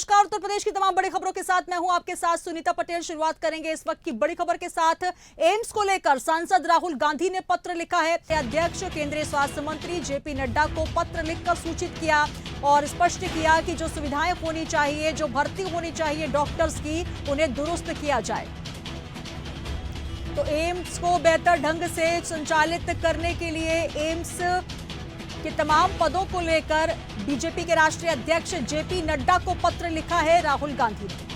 नमस्कार, उत्तर प्रदेश की तमाम बड़ी खबरों के साथ मैं हूं आपके साथ सुनीता पटेल। शुरुआत करेंगे इस वक्त की बड़ी खबर के साथ। एम्स को लेकर सांसद राहुल गांधी ने पत्र लिखा है। अध्यक्ष केंद्रीय स्वास्थ्य मंत्री जेपी नड्डा को पत्र लिखकर सूचित किया और स्पष्ट किया कि जो सुविधाएं होनी चाहिए, जो भर्ती होनी चाहिए डॉक्टर्स की, उन्हें दुरुस्त किया जाए। तो एम्स को बेहतर ढंग से संचालित करने के लिए एम्स के तमाम पदों को लेकर बीजेपी के राष्ट्रीय अध्यक्ष जेपी नड्डा को पत्र लिखा है राहुल गांधी ने।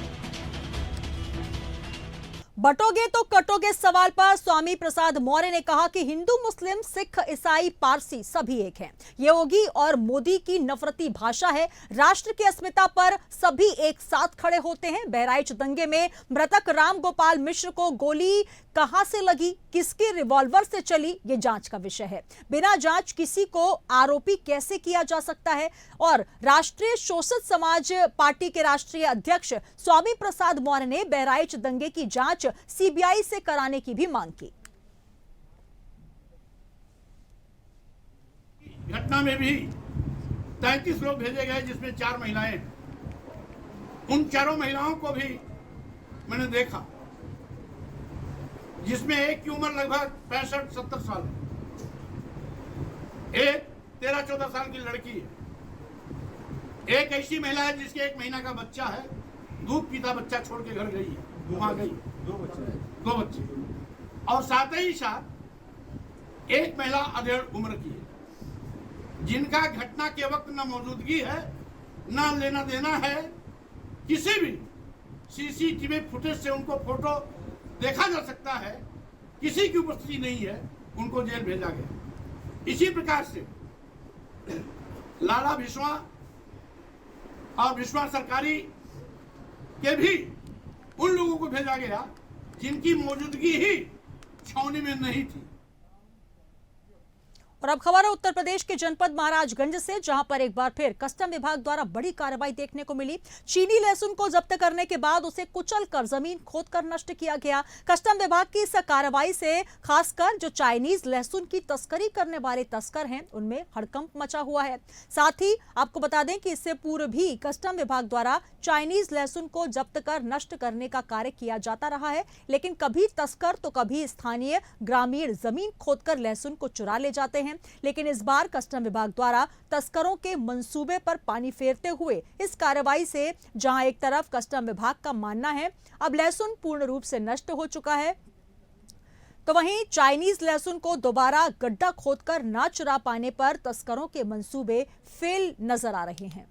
बटोगे तो कटोगे सवाल पर स्वामी प्रसाद मौर्य ने कहा कि हिंदू, मुस्लिम, सिख, ईसाई, पारसी सभी एक हैं। ये योगी और मोदी की नफरती भाषा है। राष्ट्र की अस्मिता पर सभी एक साथ खड़े होते हैं। बहराइच दंगे में मृतक राम गोपाल मिश्र को गोली कहां से लगी, किसके रिवॉल्वर से चली, ये जांच का विषय है। बिना जांच किसी को आरोपी कैसे किया जा सकता है। और राष्ट्रीय शोषित समाज पार्टी के राष्ट्रीय अध्यक्ष स्वामी प्रसाद मौर्य ने बहराइच दंगे की जांच सीबीआई से कराने की भी मांग की। घटना में भी 33 लोग भेजे गए, जिसमें 4 महिलाएं। उन चारों महिलाओं को भी मैंने देखा, जिसमें एक की उम्र लगभग 65-70 साल है, एक 13-14 साल की लड़की है, एक ऐसी महिला है जिसके 1 महीना का बच्चा है, दूध पीता बच्चा छोड़ के घर गई है, वहां गई, 2 बच्चे, और साथ ही साथ एक महिला अधेड़ उम्र की है, जिनका घटना के वक्त न मौजूदगी है, न लेना देना है। किसी भी सीसीटीवी फुटेज से उनको फोटो देखा जा सकता है, किसी की उपस्थिति नहीं है, उनको जेल भेजा गया। इसी प्रकार से लाला भिस्वा और भिस्वा सरकारी के भी उन लोगों को भेजा गया जिनकी मौजूदगी ही छावनी में नहीं थी। और अब खबर है उत्तर प्रदेश के जनपद महाराजगंज से, जहां पर एक बार फिर कस्टम विभाग द्वारा बड़ी कार्रवाई देखने को मिली। चीनी लहसुन को जब्त करने के बाद उसे कुचलकर जमीन खोदकर नष्ट किया गया। कस्टम विभाग की इस कार्रवाई से खासकर जो चाइनीज लहसुन की तस्करी करने वाले तस्कर हैं, उनमें हड़कंप मचा हुआ है। साथ ही आपको बता दें कि इससे पूर्व भी कस्टम विभाग द्वारा चाइनीज लहसुन को जब्त कर नष्ट करने का कार्य किया जाता रहा है, लेकिन कभी तस्कर तो कभी स्थानीय ग्रामीण जमीन खोदकर लहसुन को चुरा ले जाते हैं। लेकिन इस बार कस्टम विभाग द्वारा तस्करों के मंसूबे पर पानी फेरते हुए इस कार्रवाई से, जहां एक तरफ कस्टम विभाग का मानना है अब लहसुन पूर्ण रूप से नष्ट हो चुका है, तो वहीं चाइनीज लहसुन को दोबारा गड्ढा खोदकर ना चुरा पाने पर तस्करों के मंसूबे फेल नजर आ रहे हैं।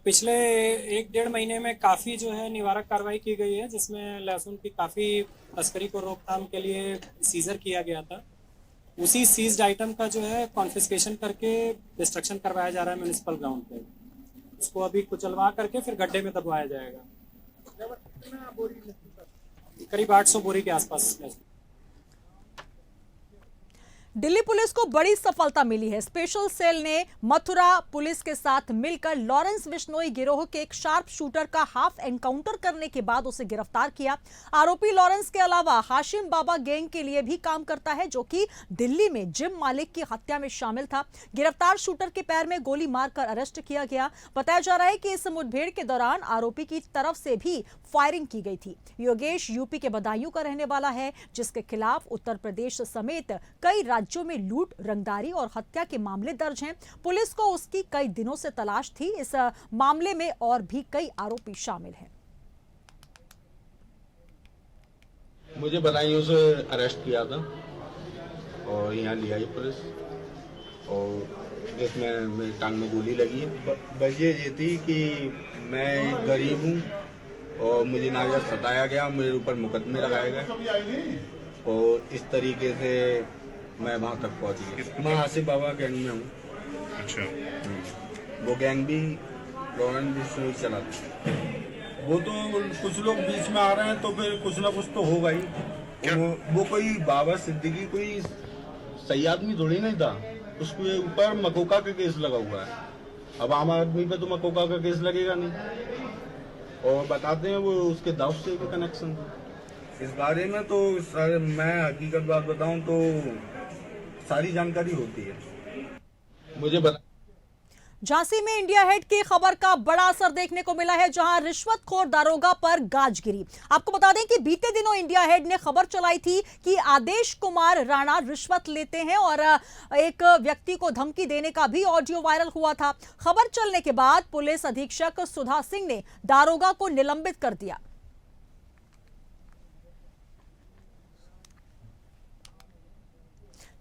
पिछले 1-1.5 महीने में काफ़ी जो है निवारक कार्रवाई की गई है, जिसमें लहसुन की काफ़ी तस्करी को रोकथाम के लिए सीजर किया गया था। उसी सीज्ड आइटम का जो है कॉन्फिस्केशन करके डिस्ट्रक्शन करवाया जा रहा है म्युनिसिपल ग्राउंड पे। उसको अभी कुचलवा करके फिर गड्ढे में दबवाया जाएगा। करीब 800 बोरी के आसपास। दिल्ली पुलिस को बड़ी सफलता मिली है। स्पेशल सेल ने मथुरा पुलिस के साथ मिलकर लॉरेंस बिश्नोई गिरोह के एक शार्प शूटर का हाफ एनकाउंटर करने के बाद उसे गिरफ्तार किया। आरोपी लॉरेंस के अलावा हाशिम बाबा गैंग के लिए भी काम करता है, जो कि दिल्ली में जिम मालिक की हत्या में शामिल था। गिरफ्तार शूटर के पैर में गोली मारकर अरेस्ट किया गया। बताया जा रहा है कि इस मुठभेड़ के दौरान आरोपी की तरफ से भी फायरिंग की गई थी। योगेश यूपी के बदायूं का रहने वाला है, जिसके खिलाफ उत्तर प्रदेश समेत कई राज्यों में लूट, रंगदारी और हत्या के मामले दर्ज हैं। पुलिस को उसकी कई दिनों से तलाश थी। इस मामले में और भी कई आरोपी शामिल हैं। मुझे बदायूं से अरेस्ट किया था और यहाँ लिया है पुलिस, और इसमें मेरी टांग में गोली लगी है। वजह ये थी कि मैं गरीब हूँ और मुझे नाजायज सताया गया, मेरे ऊपर मुकदमे लगाए गए और इस तरीके से मैं वहाँ तक पहुँच गया। मैं हाशिम बाबा गैंग में हूँ। अच्छा। वो गैंग भी लॉरेंस बिश्नोई चलाता है। वो तो कुछ लोग बीच में आ रहे हैं, तो फिर कुछ ना कुछ तो होगा ही। वो कोई बाबा सिद्दीकी कोई सही आदमी थोड़ी नहीं था, उसके ऊपर मकोका का केस लगा हुआ है। अब आम आदमी पे तो मकोका का केस लगेगा नहीं। और बताते हैं वो उसके दाऊद से भी कनेक्शन था। इस बारे में तो सर मैं हकीकत बात बताऊं तो सारी जानकारी होती है। मुझे बता झांसी में इंडिया हेट की खबर का बड़ा असर देखने को मिला है, जहां रिश्वतखोर दारोगा पर गाज गिरी। आपको बता दें कि बीते दिनों इंडिया हेट ने खबर चलाई थी कि आदेश कुमार राणा रिश्वत लेते हैं और एक व्यक्ति को धमकी देने का भी ऑडियो वायरल हुआ था। खबर चलने के बाद पुलिस अधीक्षक सुधा सिंह ने दारोगा को निलंबित कर दिया।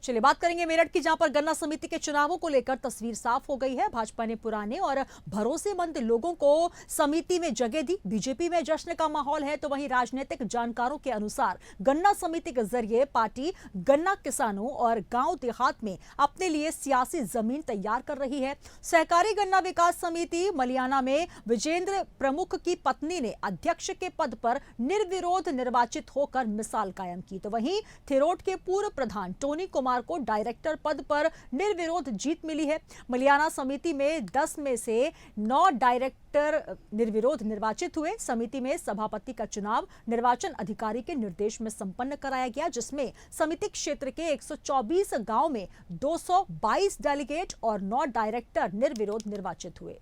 चलिए बात करेंगे मेरठ की, जहां पर गन्ना समिति के चुनावों को लेकर तस्वीर साफ हो गई है। भाजपा ने पुराने और भरोसेमंद लोगों को समिति में जगह दी। बीजेपी में जश्न का माहौल है, तो वहीं राजनीतिक जानकारों के अनुसार गन्ना समिति के जरिए पार्टी गन्ना किसानों और गांव देहात में अपने लिए सियासी जमीन तैयार कर रही है। सहकारी गन्ना विकास समिति मलियाना में विजेंद्र प्रमुख की पत्नी ने अध्यक्ष के पद पर निर्विरोध निर्वाचित होकर मिसाल कायम की, तो वहीं थिरोट के पूर्व प्रधान टोनी कुमार को डायरेक्टर पद पर निर्विरोध जीत मिली है। मलियाना समिति में 10 में से 9 डायरेक्टर निर्विरोध निर्वाचित हुए। समिति में सभापति का चुनाव निर्वाचन अधिकारी के निर्देश में संपन्न कराया गया, जिसमें समिति क्षेत्र के 124 गांव में 222 डेलीगेट और 9 डायरेक्टर निर्विरोध निर्वाचित हुए।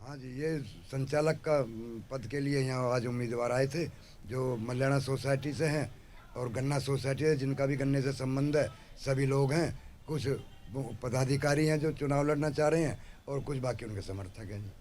हाँ जी, ये संचालक का पद के लिए यहाँ आज उम्मीदवार आए थे जो मल्याणा सोसाइटी से हैं और गन्ना सोसाइटी है, जिनका भी गन्ने से संबंध है। सभी लोग हैं, कुछ पदाधिकारी हैं जो चुनाव लड़ना चाह रहे हैं और कुछ बाकी उनके समर्थक हैं जी।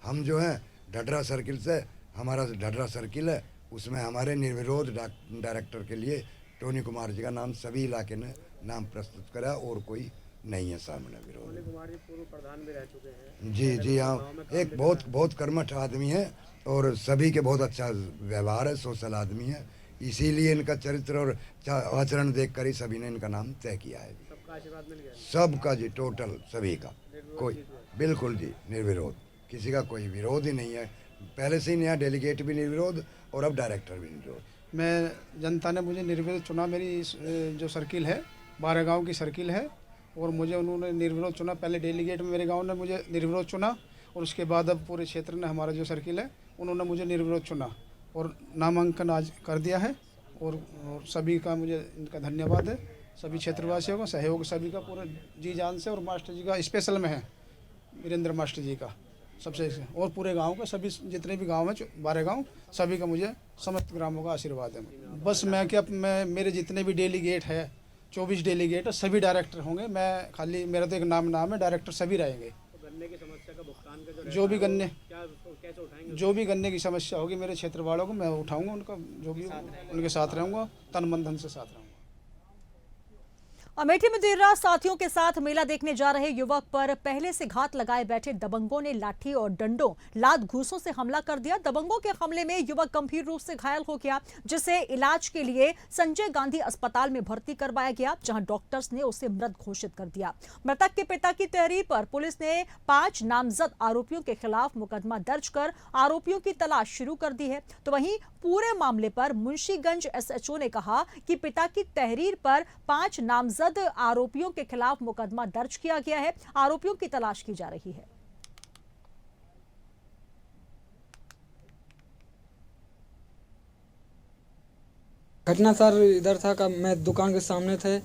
हम जो हैं ढडरा सर्किल से, हमारा ढडरा सर्किल है, उसमें हमारे निर्विरोध डायरेक्टर के लिए टोनी कुमार जी का नाम सभी इलाके ने नाम प्रस्तुत करा और कोई नहीं है सामने विरोध। टोनी कुमार जी पूर्व प्रधान भी रह चुके हैं। जी हाँ, एक बहुत कर्मठ आदमी है और सभी के बहुत अच्छा व्यवहार है, सोशल आदमी है, इसीलिए इनका चरित्र और आचरण देखकर ही सभी ने इनका नाम तय किया है। सबका आशीर्वाद मिल गया? सबका जी, टोटल सभी का, कोई बिल्कुल जी निर्विरोध, किसी का कोई विरोध ही नहीं है। पहले से ही नया डेलीगेट भी निर्विरोध और अब डायरेक्टर भी निर्विरोध। मैं जनता ने मुझे निर्विरोध चुना। मेरी जो सर्किल है 12 गाँव की सर्किल है और मुझे उन्होंने निर्विरोध चुना। पहले डेलीगेट में मेरे गांव ने मुझे निर्विरोध चुना और उसके बाद अब पूरे क्षेत्र ने, हमारा जो सर्किल है, उन्होंने मुझे निर्विरोध चुना और नामांकन आज कर दिया है। और सभी का मुझे इनका धन्यवाद है, सभी क्षेत्रवासियों का सहयोग, सभी का पूरे जी जान से, और मास्टर जी का स्पेशल में है, वीरेंद्र मास्टर जी का सबसे, और पूरे गाँव का, सभी जितने भी गाँव हैं 12 गाँव, सभी का मुझे समस्त ग्रामों का आशीर्वाद है। बस मैं मेरे जितने भी डेलीगेट है 24 डेलीगेट है, सभी डायरेक्टर होंगे। मैं खाली, मेरा तो एक नाम है, डायरेक्टर सभी रहेंगे। तो गन्ने की समस्या का भुगतान का जो भी गन्ने, कैसे उठाएंगे? जो भी गन्ने की समस्या होगी मेरे क्षेत्र वालों को मैं उठाऊंगा, उनका जो भी उनके साथ रहूंगा, तन मन धन से साथ रहूंगा। अमेठी में देर रात साथियों के साथ मेला देखने जा रहे युवक पर पहले से घात लगाए बैठे दबंगों ने लाठी और डंडों, लात घूंसों से हमला कर दिया। दबंगों के हमले में युवक गंभीर रूप से घायल हो गया, जिसे इलाज के लिए संजय गांधी अस्पताल में भर्ती करवाया गया, जहां डॉक्टर्स ने उसे मृत घोषित कर दिया। मृतक के पिता की तहरीर पर पुलिस ने 5 नामजद आरोपियों के खिलाफ मुकदमा दर्ज कर आरोपियों की तलाश शुरू कर दी है। तो वहीं पूरे मामले पर मुंशीगंज एसएचओ ने कहा कि पिता की तहरीर पर 5 नामजद आरोपियों के खिलाफ मुकदमा दर्ज किया गया है, आरोपियों की तलाश की जा रही है। घटना सर इधर था का, मैं दुकान के सामने थे,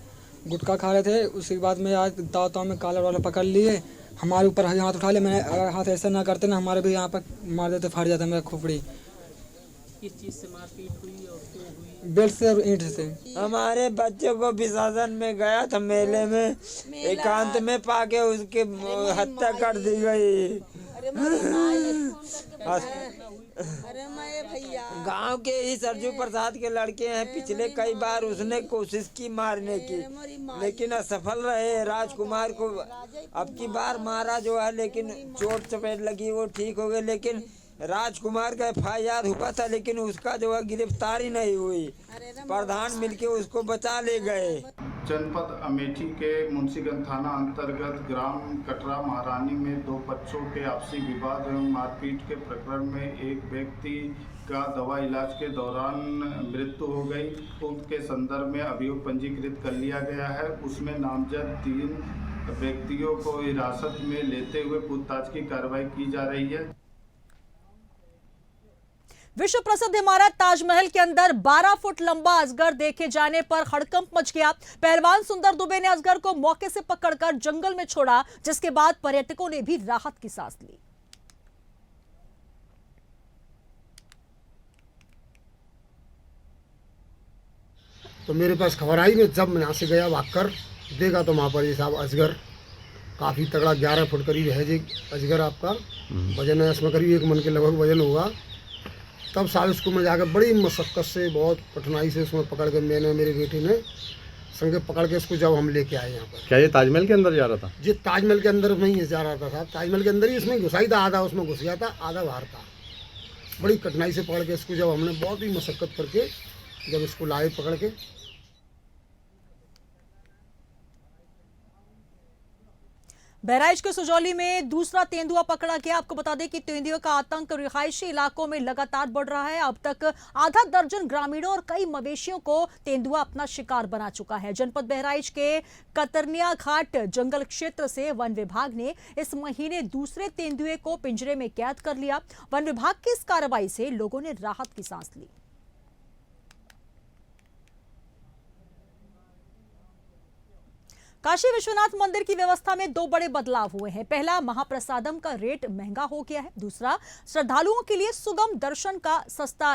गुटखा खा रहे थे, उसके बाद में आज दांतों में कॉलर वाले पकड़ लिए, हमारे ऊपर हाथ उठा लिए। मैंने अगर हाथ ऐसा ना करते ना, हमारे भी यहाँ पर मार देते, फट जाता मेरा खोपड़ी। किस चीज से मारपीट हुई और क्यों हुई? बेल्ट से और ईंट से। हमारे बच्चे को विसर्जन में गया था मेले में, एकांत में पाके उसके हत्या कर दी गई। गांव के ही सरजू प्रसाद के लड़के हैं, पिछले कई बार उसने कोशिश की मारने की, लेकिन असफल रहे। राजकुमार को अब की बार मारा जो है, लेकिन चोट चपेट लगी, वो ठीक हो गए। लेकिन राजकुमार का FIR हुआ था, लेकिन उसका जो है गिरफ्तारी नहीं हुई। प्रधान मिलके उसको बचा ले गए। जनपद अमेठी के मुंशीगंज थाना अंतर्गत ग्राम कटरा महारानी में 2 बच्चों के आपसी विवाद एवं मारपीट के प्रकरण में एक व्यक्ति का दवा इलाज के दौरान मृत्यु हो गई। उक्त के संदर्भ में अभियोग पंजीकृत कर लिया गया है। उसमें नामजद 3 व्यक्तियों को हिरासत में लेते हुए पूछताछ की कार्रवाई की जा रही है। विश्व प्रसिद्ध इमारत ताजमहल के अंदर 12 फुट लंबा अजगर देखे जाने पर हड़कंप मच गया। पहलवान सुंदर दुबे ने अजगर को मौके से पकड़कर जंगल में छोड़ा, जिसके बाद पर्यटकों ने भी राहत की सांस ली। तो मेरे पास खबर आई, मैं जब मैं यहाँ से गया भागकर देखा तो वहाँ पर ये साहब अजगर काफ़ी तगड़ा 11 फुट करीब है जी अजगर। आपका वजन है इसमें करीब 1 मन के लगभग वजन होगा। तब साहब इसको मैं जाकर बड़ी मशक्क़त से बहुत कठिनाई से उसमें पकड़ के मैंने मेरे बेटे ने संगे पकड़ के इसको जब हम लेके आए यहाँ पर। क्या ये ताजमहल के अंदर जा रहा था? जी ताजमहल के अंदर नहीं जा रहा था साहब, ताजमहल के अंदर ही इसमें घुसा ही था, आधा उसमें घुस गया था, आधा बाहर था। बड़ी कठिनाई से पकड़ के इसको जब हमने बहुत ही मशक्क़त करके जब इसको लाए पकड़ के। बहराइच के सुजौली में दूसरा तेंदुआ पकड़ा गया। आपको बता दें कि तेंदुए का आतंक रिहायशी इलाकों में लगातार बढ़ रहा है। अब तक आधा दर्जन ग्रामीणों और कई मवेशियों को तेंदुआ अपना शिकार बना चुका है। जनपद बहराइच के कतरनिया घाट जंगल क्षेत्र से वन विभाग ने इस महीने दूसरे तेंदुए को पिंजरे में कैद कर लिया। वन विभाग की इस कार्रवाई से लोगों ने राहत की सांस ली। काशी विश्वनाथ मंदिर की व्यवस्था में 2 बड़े बदलाव हुए हैं। पहला, महाप्रसादम का रेट महंगा हो गया है। दूसरा, श्रद्धालुओं के लिए सुगम दर्शन का सस्ता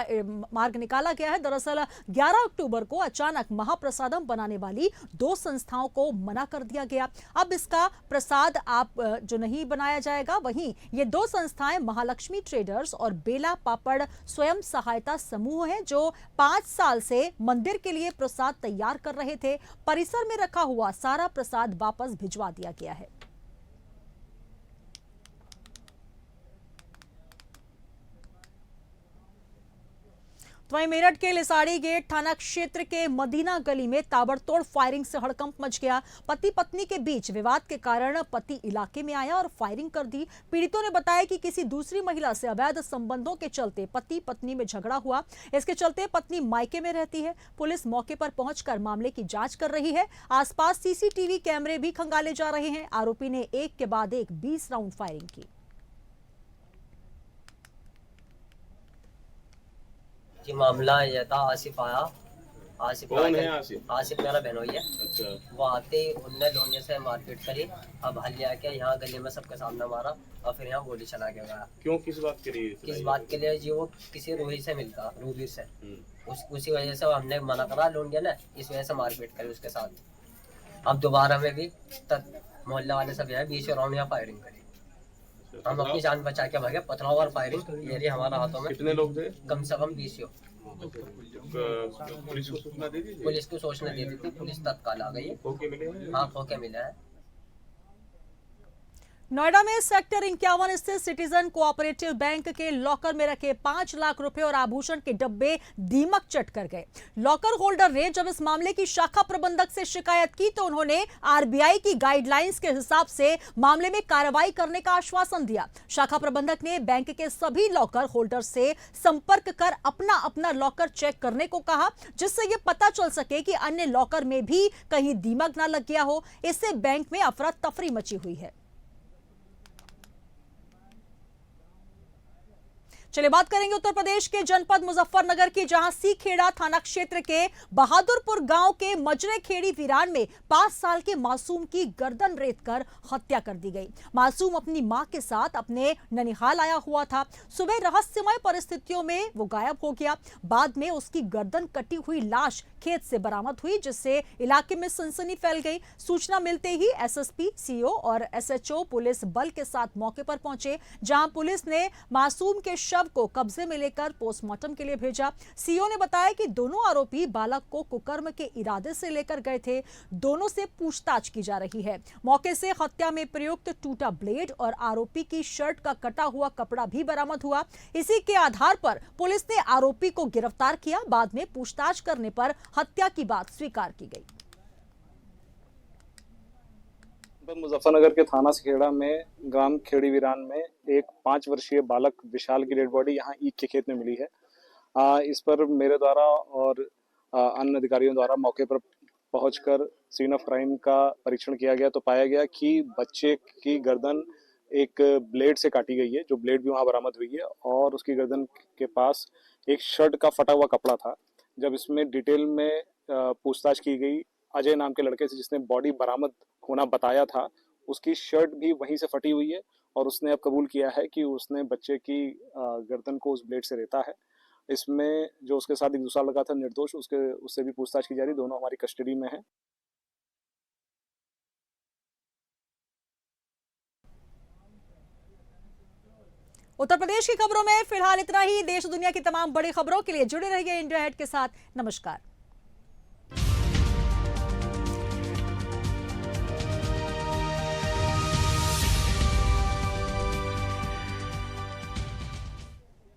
मार्ग निकाला गया है। दरअसल 11 अक्टूबर को अचानक महाप्रसादम बनाने वाली 2 संस्थाओं को मना कर दिया गया। अब इसका प्रसाद आप जो नहीं बनाया जाएगा। वहीं ये 2 संस्थाएं महालक्ष्मी ट्रेडर्स और बेला पापड़ स्वयं सहायता समूह हैं, जो 5 साल से मंदिर के लिए प्रसाद तैयार कर रहे थे। परिसर में रखा हुआ सारा प्रसाद वापस भिजवा दिया गया है। तो वहीं मेरठ के लिसाड़ी गेट थाना क्षेत्र के मदीना गली में ताबड़तोड़ फायरिंग से हड़कंप मच गया। पति पत्नी के बीच विवाद के कारण पति इलाके में आया और फायरिंग कर दी। पीड़ितों ने बताया कि किसी दूसरी महिला से अवैध संबंधों के चलते पति पत्नी में झगड़ा हुआ। इसके चलते पत्नी मायके में रहती है। पुलिस मौके पर पहुंचकर मामले की जांच कर रही है। आसपास सीसीटीवी कैमरे भी खंगाले जा रहे हैं। आरोपी ने एक के बाद एक 20 राउंड फायरिंग की। कि मामला यह था, आसिफ आया। आसिफ कौन है आसिफ? आसिफ मेरा बहनोई है। अच्छा। वो आते ही उनने लोने से मारपीट करी। अब हल्ले आके यहाँ गली में सबके सामने मारा और फिर यहाँ गोली चला के गया। क्यों, किस बात के लिए? किस बात के लिए जी? वो किसी रूही से मिलता, रूही से। उसी वजह से हमने मना करा लोनिया ने, इस वजह से मारपीट करी उसके साथ। अब दोबारा में भी मोहल्ले वाले सब यहाँ 20 राउंड यहाँ फायरिंग करी। हम अपनी जान बचा के भागे। पथराव और फायरिंग ये रही हमारा हाथों में। कितने लोग थे? कम से कम 20। पुलिस को सूचना दे दी? पुलिस को सूचना दे दी थी। पुलिस तत्काल आ गई है। खोके मिले हैं? हाँ, खोके मिला है। नोएडा में सेक्टर 51 स्थित सिटीजन कोऑपरेटिव बैंक के लॉकर में रखे 5 लाख रुपए और आभूषण के डब्बे दीमक चट कर गए। लॉकर होल्डर ने जब इस मामले की शाखा प्रबंधक से शिकायत की तो उन्होंने आरबीआई की गाइडलाइंस के हिसाब से मामले में कार्रवाई करने का आश्वासन दिया। शाखा प्रबंधक ने बैंक के सभी लॉकर होल्डर से संपर्क कर अपना अपना लॉकर चेक करने को कहा, जिससे यह पता चल सके कि अन्य लॉकर में भी कहीं दीमक ना लग गया हो। इससे बैंक में अफरा तफरी मची हुई है। चलिए बात करेंगे उत्तर प्रदेश के जनपद मुजफ्फरनगर की, जहां सीखेड़ा थाना क्षेत्र के बहादुरपुर गांव के मजरे खेड़ी वीरान में 5 साल के मासूम की गर्दन रेतकर हत्या कर दी गई। मासूम अपनी मां के साथ अपने ननिहाल आया हुआ था। सुबह रहस्यमय परिस्थितियों में वो गायब हो गया। बाद में उसकी गर्दन कटी हुई लाश खेत से बरामद हुई, जिससे इलाके में सनसनी फैल गई। सूचना मिलते ही एसएसपी, सीओ और एसएचओ पुलिस बल के साथ मौके पर पहुंचे, जहां पुलिस ने मासूम के शव को कब्जे में लेकर पोस्टमार्टम के लिए भेजा। सीओ ने बताया कि दोनों आरोपी बालक को कुकर्म के इरादे से लेकर गए थे। दोनों से पूछताछ की जा रही है। मौके से हत्या में प्रयुक्त टूटा ब्लेड और आरोपी की शर्ट का कटा हुआ कपड़ा भी बरामद हुआ। इसी के आधार पर पुलिस ने आरोपी को गिरफ्तार किया। बाद में पूछताछ करने पर हत्या की बात स्वीकार की गई। मुजफ्फरनगर के थाना सीखेड़ा में ग्राम खेड़ी वीरान में एक 5 वर्षीय बालक विशाल की डेड बॉडी यहाँ ईख के खेत में मिली है। इस पर मेरे द्वारा और अन्य अधिकारियों द्वारा मौके पर पहुंचकर सीन ऑफ क्राइम का परीक्षण किया गया तो पाया गया कि बच्चे की गर्दन एक ब्लेड से काटी गई है, जो ब्लेड भी वहां बरामद हुई है, और उसकी गर्दन के पास एक शर्ट का फटा हुआ कपड़ा था। जब इसमें डिटेल में पूछताछ की गई अजय नाम के लड़के से, जिसने बॉडी बरामद होना बताया था, उसकी शर्ट भी वहीं से फटी हुई है और उसने अब कबूल किया है कि उसने बच्चे की गर्दन को उस ब्लेड से रेता है। इसमें जो उसके साथ एक दूसरा लड़का था निर्दोष, उससे भी पूछताछ की जा रही, दोनों हमारी कस्टडी में है। उत्तर प्रदेश की खबरों में फिलहाल इतना ही। देश दुनिया की तमाम बड़ी खबरों के लिए जुड़े रहिए इंडिया हेड के साथ। नमस्कार।